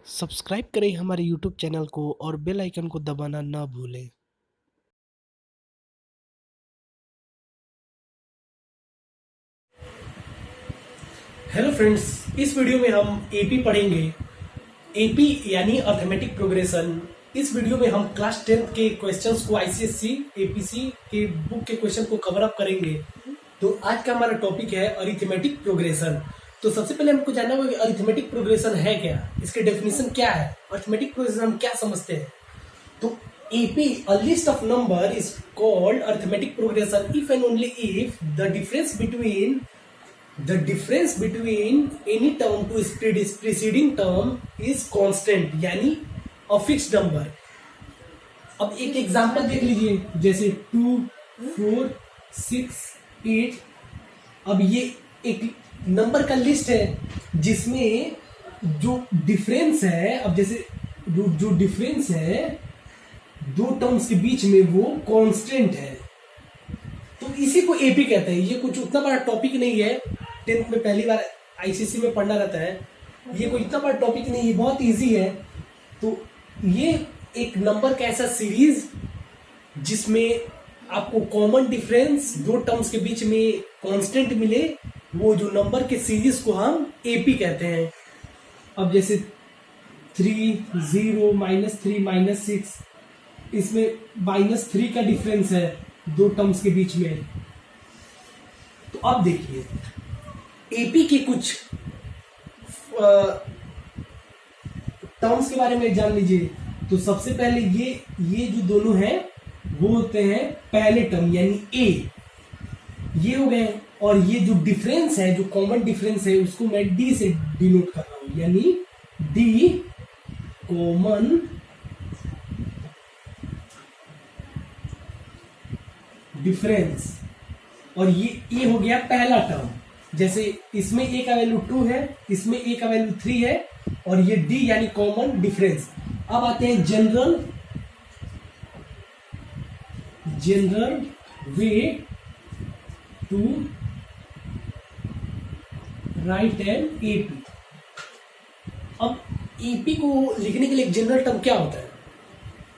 Subscribe करें हमारे YouTube channel को और बेल आइकन को दबाना ना भूलें। हेलो फ्रेंड्स, इस वीडियो में हम एपी पढ़ेंगे। एपी यानी अर्थमेटिक प्रोग्रेशन। इस वीडियो में हम क्लास 10th के क्वेश्चंस को आईसीएससी एपीसी के बुक के क्वेश्चन को कवर अप करेंगे। तो आज का हमारा टॉपिक है अरिथमेटिक प्रोग्रेशन। तो सबसे पहले हमको जानना होगा कि अरिथमेटिक प्रोग्रेशन है क्या, इसके डेफिनेशन क्या है, अरिथमेटिक प्रोग्रेशन हम क्या समझते हैं। तो AP a list of number is called arithmetic progression if and only if the difference between any term to its preceding term is constant यानी a fixed number। अब एक एग्जांपल देख लीजिए, जैसे 2, 4, 6, 8। अब ये एक नंबर का लिस्ट है जिसमें जो डिफरेंस है, अब जैसे जो डिफरेंस है दो टर्म्स के बीच में वो कांस्टेंट है, तो इसी को एपी कहते हैं। ये कुछ उतना बड़ा टॉपिक नहीं है, 10th में पहली बार आईसीएससी में पढ़ना रहता है। ये कोई इतना बड़ा टॉपिक नहीं है, बहुत इजी है। तो ये एक नंबर का ऐसा सीरीज जिसमें आपको कॉमन डिफरेंस दो टर्म्स के बीच में कांस्टेंट मिले, वो जो नंबर के सीरीज को हम एपी कहते हैं। अब जैसे 3, 0, -3, -6, इसमें -3 का डिफरेंस है दो टर्म्स के बीच में। तो अब देखिए एपी के कुछ टर्म्स के बारे में जान लीजिए। तो सबसे पहले ये जो दोनों हैं वो होते हैं पहले टर्म यानी ए, ये हो गए। और ये जो डिफरेंस है, जो कॉमन डिफरेंस है, उसको मैं डी से डिनोट कर रहा हूं, यानी डी कॉमन डिफरेंस। और ये हो गया पहला टर्म। जैसे इसमें ए का वैल्यू 2 है, इसमें ए का वैल्यू 3 है, और ये डी यानी कॉमन डिफरेंस। अब आते हैं general way to write and AP. अब एपी को लिखने के लिए एक जनरल टर्म क्या होता है,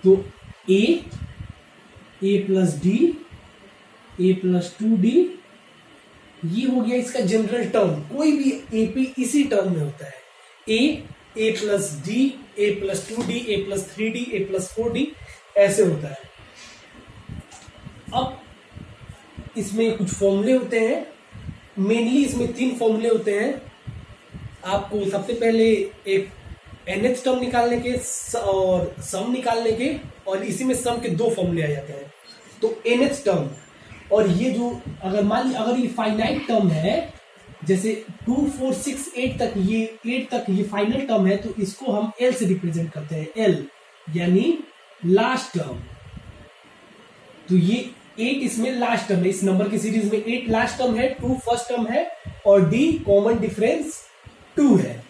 तो ए प्लस डी, ए प्लस 2d, ये हो गया इसका जनरल टर्म। कोई भी एपी इसी टर्म में होता है, ए प्लस डी, ए प्लस 2d, ए प्लस 3d, ए प्लस 4d, ऐसे होता है। अब इसमें कुछ फॉर्मूले होते हैं, मेनली इसमें 3 फॉर्मूले होते हैं। आपको सबसे पहले एक nth टर्म निकालने के और सम निकालने के, और इसी में सम के 2 फॉर्मूले आ जाते हैं। तो nth टर्म, और ये जो अगर ये फाइनाइट टर्म है, जैसे 2, 4, 6, 8 तक, ये 8 तक ये फाइनल टर्म है, तो इसको हम L से रिप्रेजेंट करते हैं, L यानी लास्ट टर्म। तो ये 8 इसमें लास्ट टर्म है, इस नंबर की सीरीज में 8 लास्ट टर्म है, 2 फर्स्ट टर्म है, और D कॉमन डिफरेंस 2 है।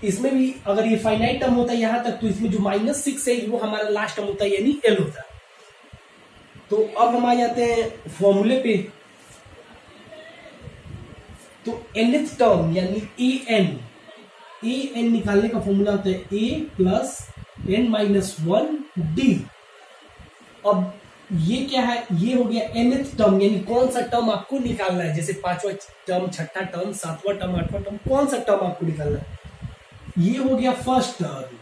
इसमें भी अगर ये फाइनाइट टर्म होता है यहां तक, तो इसमें जो -6 है वो हमारा लास्ट टर्म होता है, यानी L होता है। तो अब हम आ जाते हैं फॉर्मूले पे। तो nth टर्म यानी an निकालने का फॉर्मूला होता है a प्लस n-1d। अब ये क्या है, ये हो गया nth टर्म, यानी कौन सा टर्म आपको निकालना है। जैसे 5वां टर्म, 6ठा टर्म, 7वां टर्म, 8वां टर्म, कौन सा टर्म आपको निकालना है। ये हो गया फर्स्ट टर्म,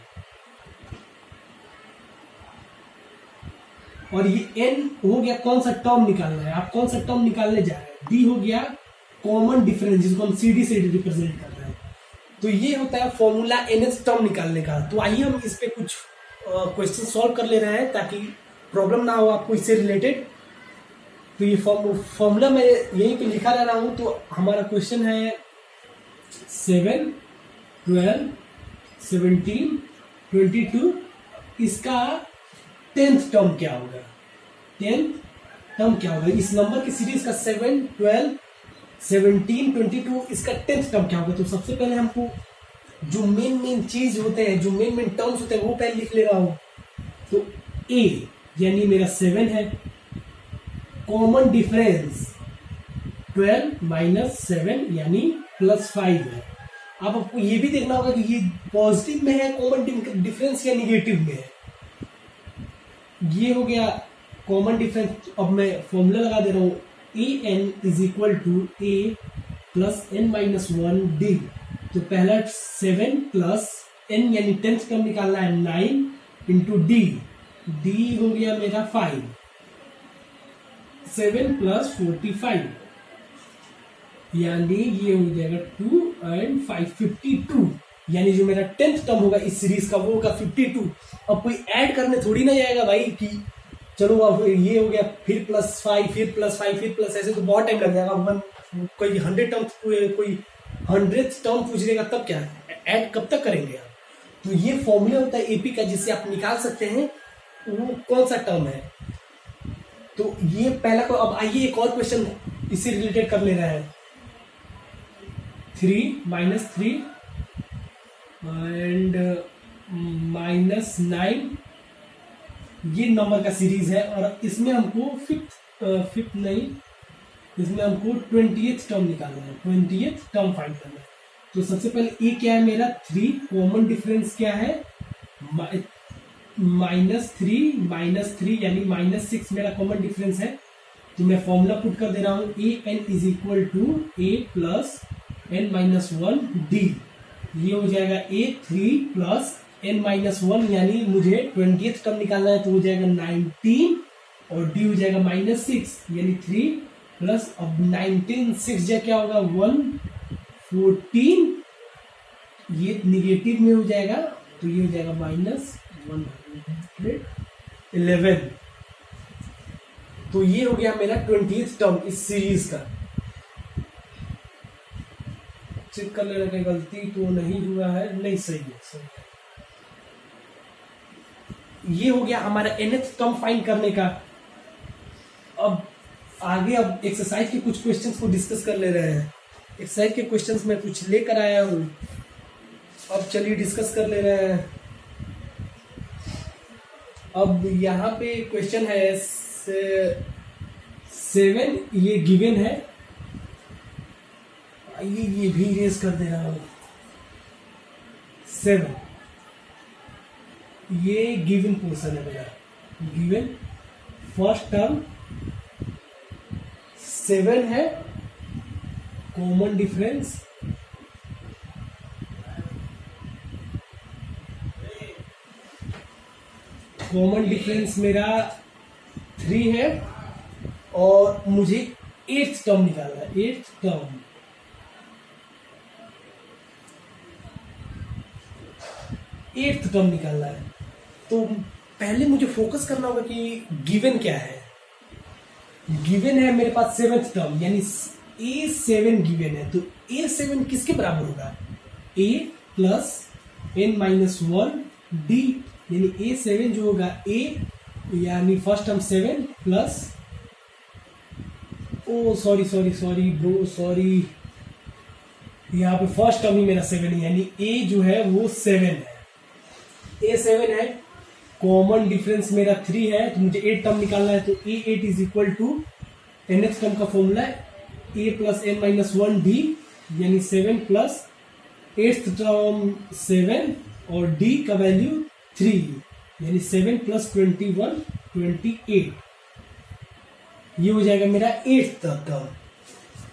और ये n हो गया कौन सा टर्म निकालना है, आप कौन सा टर्म निकालने जा रहे हैं। d हो गया कॉमन डिफरेंस, जिसको हम cd से रिप्रेजेंट कर रहे हैं। तो ये होता है फॉर्मूला nth टर्म निकालने का। तो आइए हम इस पे कुछ क्वेश्चन सॉल्व कर ले रहे हैं ताकि प्रॉब्लम ना हो आपको इससे रिलेटेड। तो ये फॉर्मूला मैं यहीं पे लिखा रह रहा हूं। तो हमारा क्वेश्चन है 7, 12, 17, 22, इसका 10th टर्म क्या होगा, 10th टर्म क्या होगा। इस नंबर की सीरीज का 7, 12, 17, 22, इसका 10th टर्म क्या होगा। तो सबसे पहले हमको जो मेन चीज होते हैं, जो मेन टर्म्स होते हैं, वो पहले लिख ले रहा हूं। तो a यानी मेरा 7 है, कॉमन डिफरेंस 12 - 7 यानी +5 है। अब आपको ये भी देखना होगा कि ये पॉजिटिव में है कॉमन डिफरेंस या निगेटिव में है। ये हो गया कॉमन डिफरेंस। अब मैं फॉर्मूला लगा दे रहा हूं, a n is equal to a plus n minus one d. तो पहला 7 प्लस एन यानी 10th टर्म निकालना है 9 इंटू डी। डी हो गया मेरा 5, 7 प्लस 45 यानी ये हो जाएगा 2 एंड 5 52। यानी जो मेरा 10th टर्म होगा इस सीरीज का वो होगा 52। अब कोई ऐड करने थोड़ी ना जाएगा भाई कि चलो अब ये हो गया फिर +5 फिर +5 फिर प्लस, ऐसे तो बहुत टाइम लग जाएगा। कोई 100 टर्म कोई 100th टर्म पूछ लेगा तब क्या ऐड कब तक करेंगे आप। तो ये फॉर्मूला होता है एपी का जिससे आप निकाल सकते हैं वो कौन सा टर्म है। तो ये पहला को। अब आइए एक और क्वेश्चन इससे रिलेटेड कर ले रहे हैं। 3 -3 एंड -9 ये नंबर का सीरीज है और इसमें हमको फिफ्थ नहीं, इसमें हमको 20th टर्म निकालना है, 20th टर्म फाइंड करना है। तो सबसे पहले ए क्या है मेरा 3, कॉमन डिफरेंस क्या है -3 यानी -6 मेरा कॉमन डिफरेंस है। तो मैं फॉर्मूला पुट कर दे रहा हूं, a n is equal to a plus n minus one d. ये हो जाएगा a 3 plus n minus one यानी मुझे 20th टर्म निकालना है तो हो जाएगा 19 और डी हो जाएगा -6 यानी 3 प्लस अब 19 6 जा क्या होगा 114। ये निगेटिव में हो जाएगा तो ये हो जाएगा -111। तो ये हो गया मेरा 20th टर्म इस सीरीज का। चेक कर लेना कहीं गलती तो नहीं हुआ है, नहीं सही है, सही है। ये हो गया हमारा nth टर्म फाइंड करने का। अब आगे अब एक्सरसाइज के कुछ क्वेश्चंस को डिस्कस कर ले रहे हैं। एक्सरसाइज के क्वेश्चंस में कुछ लेकर आया हूं, अब चलिए डिस्कस कर ले रहे हैं। अब यहाँ पे क्वेश्चन है 7, ये गिवन है, ये भी रेज कर दे रहा हूं। 7 ये गिवन पोर्शन है मेरा, गिवन फर्स्ट टर्म 7 है, कॉमन डिफरेंस मेरा 3 है और मुझे 8th टर्म निकालना है, 8th टर्म। एट्थ टर्म निकालना है तो पहले मुझे फोकस करना होगा कि गिवन क्या है। गिवन है मेरे पास 7th टर्म यानी A7 गिवन है। तो A7 किसके बराबर होगा, A plus n minus one D यानी A7 जो होगा A यानी first term 7 plus sorry bro sorry, यहाँ पे फर्स्ट टर्म ही मेरा 7 है यानी A जो है वो 7 है, A7 है। कॉमन डिफरेंस मेरा 3 है तो मुझे 8 टर्म निकालना है तो A8 is equal to nth term का फॉर्मूला है A plus n minus one D यानी 7 प्लस 8th टर्म 7 और D का वैल्यू 3 यानी 7 प्लस 21 28। ये हो जाएगा मेरा 8th टर्म।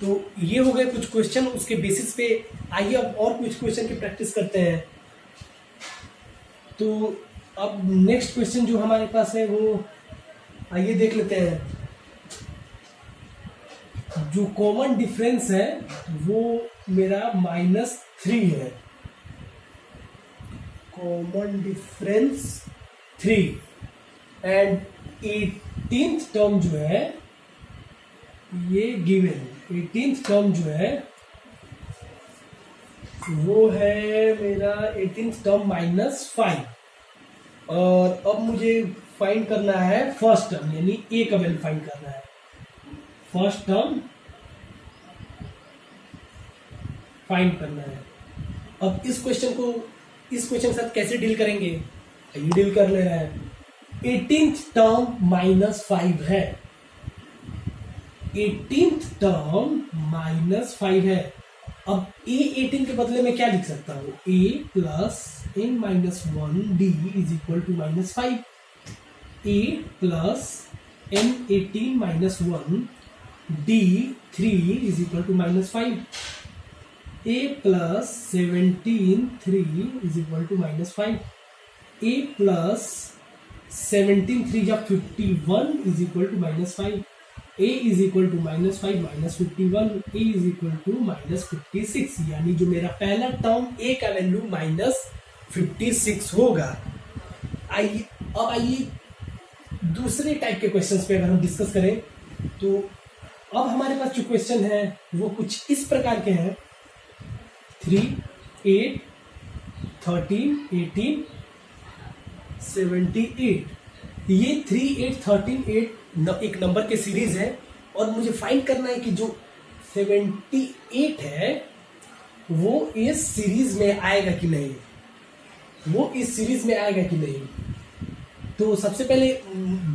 तो ये हो गए कुछ क्वेश्चन, उसके बेसिस पे आइए अब और कुछ क्वेश्चन की प्रैक्टिस करते हैं। तो अब नेक्स्ट क्वेश्चन जो हमारे पास है वो आइए देख लेते हैं। जो कॉमन डिफरेंस है वो मेरा -3 है, common difference 3 and 18th term जो है ये गिवन, 18th टर्म जो है वो है मेरा 18th टर्म -5। और अब मुझे फाइंड करना है फर्स्ट टर्म यानी ए का वैल्यू फाइंड करना है, फर्स्ट टर्म फाइंड करना है। अब इस क्वेश्चन के साथ कैसे डील करेंगे, ये डील कर ले रहे हैं। 18th टर्म -5 है, 18th टर्म -5 है अब A18 के बदले में क्या लिख सकता हूँ, A plus n minus one D is equal to -5, A plus n18 minus one D 3 is equal to -5, A प्लस 17 3 इज इक्वल टू -5, A प्लस 17 3 या 51 is equal to -5, A is equal to -5 minus 51, A is equal to -56, यानी जो मेरा पहला term A का value -56 होगा। आइए अब आइए दूसरे टाइप के क्वेश्चंस पे अगर हम डिस्कस करें तो अब हमारे पास जो क्वेश्चन है वो कुछ इस प्रकार के हैं, 3 8 13 18 78, ये 3 8 13 8 एक नंबर के सीरीज है और मुझे फाइंड करना है कि जो 78 है वो इस सीरीज में आएगा कि नहीं, वो इस सीरीज में आएगा कि नहीं। तो सबसे पहले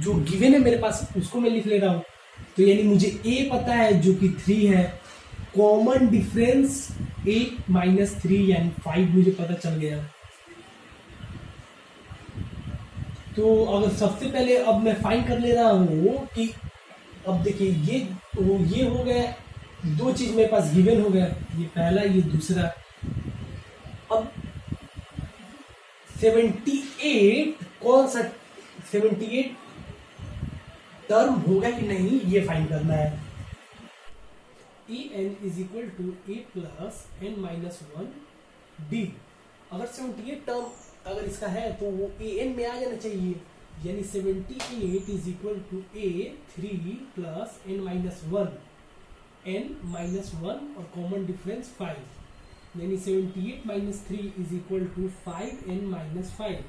जो गिवन है मेरे पास उसको मैं लिख ले रहा हूं। तो यानी मुझे A पता है जो कि 3 है, कॉमन डिफरेंस 8 माइनस 3 यानी 5 मुझे पता चल गया। तो अगर सबसे पहले अब मैं फाइंड कर ले रहा हूं कि अब देखिए ये हो गया, दो चीज मेरे पास गिवन हो गया, ये पहला ये दूसरा। अब 78 कौन सा 78 टर्म होगा कि नहीं ये फाइंड करना है। En is equal to A plus n minus one D. अगर 78 टर्म अगर इसका है तो वो an में आ जाना चाहिए, यानी 78 is equal to A 3 plus n minus one, n minus one और कॉमन डिफरेंस 5, यानी 78 minus 3 is equal to 5n minus 5,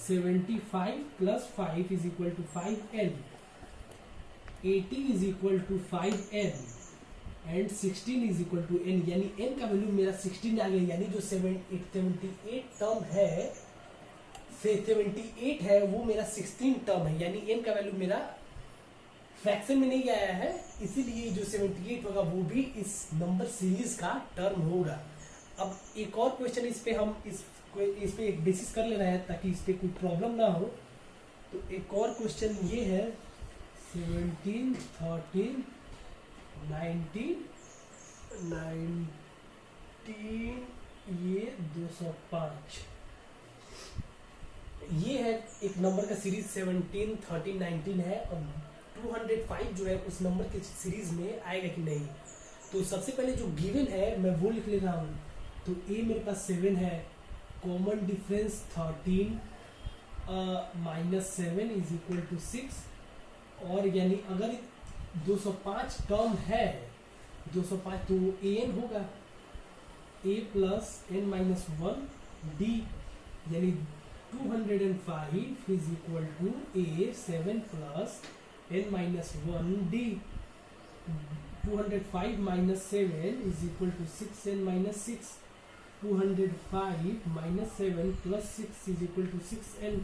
75 plus 5 is equal to 5n, 80 is equal to 5n and 16 is equal to n, यानी n का value मेरा 16 आ गया। यानी जो 78 term है 78 है वो मेरा 16 टर्म है, यानी n का वैल्यू मेरा फ्रैक्शन में नहीं आया है, इसीलिए जो 78 होगा वो भी इस नंबर सीरीज का टर्म होगा। अब एक और क्वेश्चन इस पे हम इस पे एक बेसिस कर ले रहे हैं ताकि इस पे कोई प्रॉब्लम ना हो। तो एक और क्वेश्चन ये है 17 13 19 ये 205, ये है एक नंबर का सीरीज 17 13 19 है और 205 जो है उस नंबर के सीरीज में आएगा कि नहीं। तो सबसे पहले जो गिवन है मैं वो लिख ले रहा हूँ। तो A मेरे पास 7 है, common difference 13 minus 7 is equal to 6, और यानी अगर 205 टर्म है 205 तो an होगा A plus n minus one D, यानी 205 is equal to A 7 plus n minus one D, 205 minus 7 is equal to 6n minus 6, 205 minus 7 plus 6 is equal to 6n,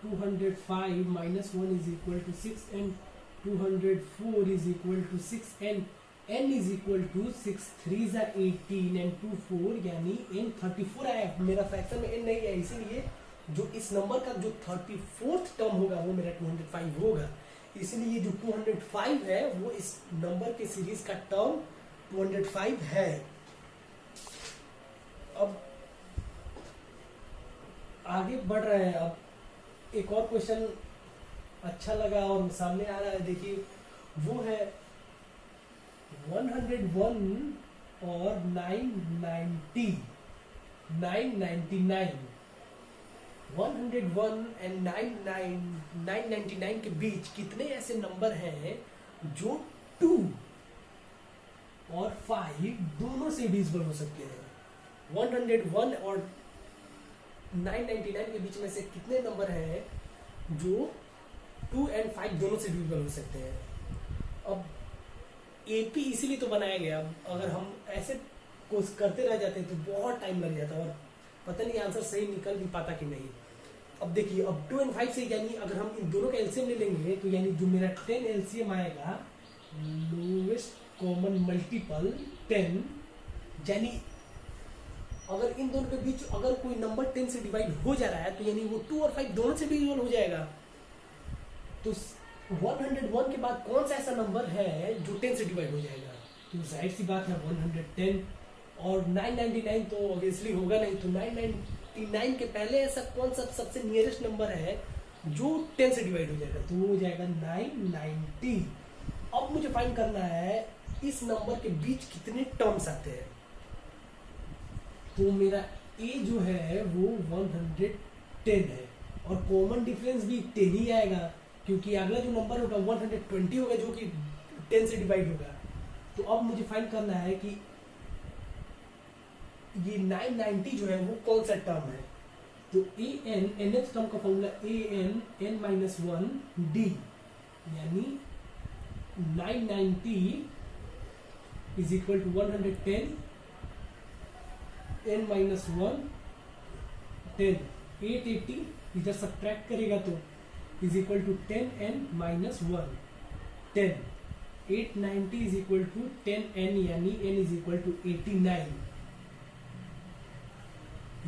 205 minus 1 is equal to 6n, 204 is equal to 6n, n is equal to 6 3s are 18 and 2 4 यानी n 34 आया, मेरा fraction में n नहीं है, इसीलिए जो इस number का जो 34th टर्म होगा वो मेरा 205 होगा। इसलिए जो 205 है वो इस नंबर के सीरीज का टर्म 205 है। अब आगे बढ़ रहे हैं। अब एक और क्वेश्चन अच्छा लगा और सामने आ रहा है, देखिए वो है 101 और 999 101 एंड 999 के बीच कितने ऐसे नंबर हैं जो 2 और 5 दोनों से डिविजिबल हो सकते हैं। 101 और 999 के बीच में से कितने नंबर हैं जो 2 और 5 दोनों से डिविजिबल हो सकते हैं। अब एपी इसीलिए तो बनाया गया, अगर हम ऐसे कोर्स करते रह जाते हैं तो बहुत टाइम लग जाता है और पता नहीं आंसर सही निकल भी पाता कि नहीं। अब देखिए अब 2 और 5 से यानी अगर हम इन दोनों का एलसीएम ले लेंगे तो यानी जो मेरा 10 एलसीएम आएगा, लोवेस्ट कॉमन मल्टीपल 10, यानी अगर इन दोनों के बीच अगर कोई नंबर 10 से डिवाइड हो जा रहा है तो यानी वो 2 और 5 दोनों से डिविजिबल हो जाएगा। तो 101 के बाद कौन सा ऐसा नंबर है जो 10 से डिवाइड हो जाएगा? तो जाहिर सी बात है 110, और 999 तो ऑब्वियसली होगा नहीं। तो 999 के पहले ऐसा कौन सा सबसे नियरेस्ट नंबर है जो 10 से डिवाइड हो जाएगा? तो वो हो जाएगा 990। अब मुझे फाइंड करना है इस नंबर के बीच कितने टर्म्स आते हैं। तो मेरा ए जो है वो 110 है, और कॉमन डिफरेंस भी 10 ही आएगा, क्योंकि अगला जो नंबर होगा 120 होगा जो कि 10 से डिवाइड होगा। तो अब मुझे फाइंड करना है कि ये 990 जो है वो कौन सा टर्म है। तो ए एन nth टर्म का formula A N n minus 1 D, यानी 990 is equal to 110 n minus 1 10। 880 इधर सब्ट्रैक्ट करेगा तो is equal to 10n minus 1 10। 890 is equal to 10n, यानी n इज इक्वल टू 89,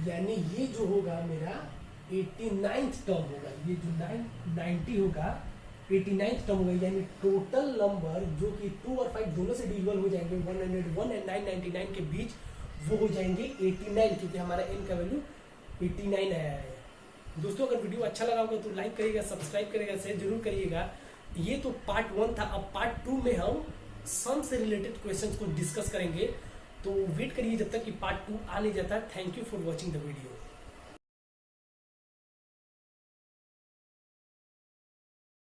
यानी ये जो होगा मेरा 89th टर्म होगा। ये जो 990 होगा 89th टर्म होगा, यानी टोटल नंबर जो कि 2 और 5 दोनों से डिविजिबल हो जाएंगे 101 एंड 999 के बीच, वो हो जाएंगे 89, क्योंकि हमारा n का वैल्यू 89 आया है। दोस्तों अगर वीडियो अच्छा लगा होगा तो लाइक करिएगा, सब्सक्राइब करिएगा, शेयर जरूर करिएगा। ये तो पार्ट 1 था। अब पार्ट 2 में हम सम से रिलेटेड क्वेश्चंस को डिस्कस करेंगे, तो वेट करिए जब तक कि पार्ट 2 आ नहीं जाता। Thank you for watching the video.